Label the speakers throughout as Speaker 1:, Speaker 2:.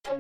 Speaker 1: Ibang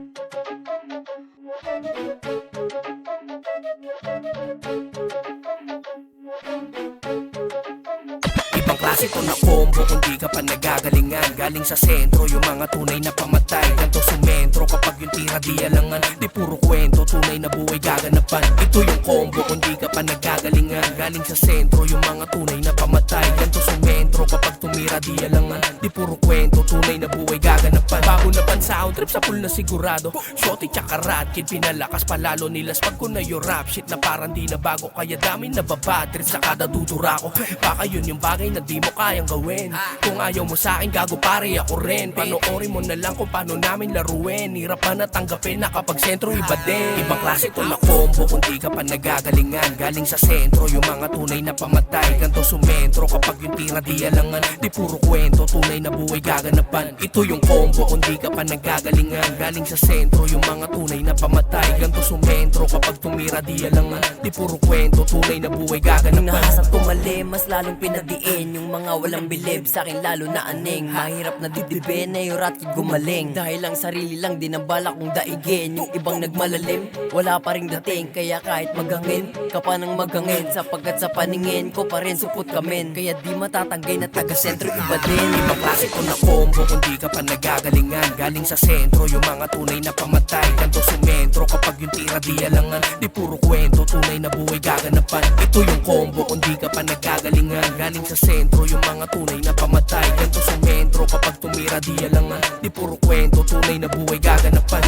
Speaker 1: klase to na combo kung di ka pa nagagalingan. Galing sa sentro yung mga tunay na pamatay. Ganto sumentro kapag yung tira di alangan. Di puro kwento, tunay na buhay gaganapan. Ito yung combo kung di ka pa nagagalingan. Galing sa sentro yung mga tunay na pamatay. Ganto sumentro kapag tumira di alangan. Di puro kwento, tunay na buhay gaganapan. Bago na pan sound trip sa pool na sigurado. Shotty tsaka rat kid pinalakas palalo nilas. Pag ko na yung rap shit na parang di na bago. Kaya dami na babadrit sa kada dudura ko. Baka yun yung bagay na di mo kayang gawin. Kung ayaw mo sa akin gago pare ako rin. Panoorin mo na lang kung paano namin laruin. Hirap pa natanggapin na kapag sentro iba din. Ibang klase to na combo kung di ka pa nagagalingan. Galing sa sentro yung mga tunay na pamatay. Ganto sumentro kapag yung tira di alangan. Di puro kwento, tunay na buhay gaganapan. Ito yung combo kung di ka pa nagagalingan. Galing sa sentro yung mga tunay na pamatay. Ganto sumentro kapag tumira di alangan. Di puro kwento, tunay na buhay gaganapan.
Speaker 2: Nahasang tumali, mas lalong pinadiin yung mga walang bilib sa akin lalo na aning. Mahirap na dibdibin na yung rat kid gumaling. Dahil lang sarili lang din ang balak kong daigin. Yung ibang nagmalalim, wala pa ring dating. Kaya kahit maghangin, ka pa nang maghangin. Sapagkat sa paningin ko pa rin supot kamin. Kaya di matatanggay na taga-sentro iba din.
Speaker 1: Ibang klase to na combo kung di ka pa nagagalingan. Galing sa sentro yung mga tunay na pamatay. Ganto sumentro kapag yung tira di alangan. Di puro kwento, tunay na buhay gaganapan. Ito yung combo kung di ka pa nagagalingan. Galing sa sentro yung mga tunay na pamatay. Ganto sumentro kapag tumira di alangan. Di puro kwento, tunay na buhay gaganapan.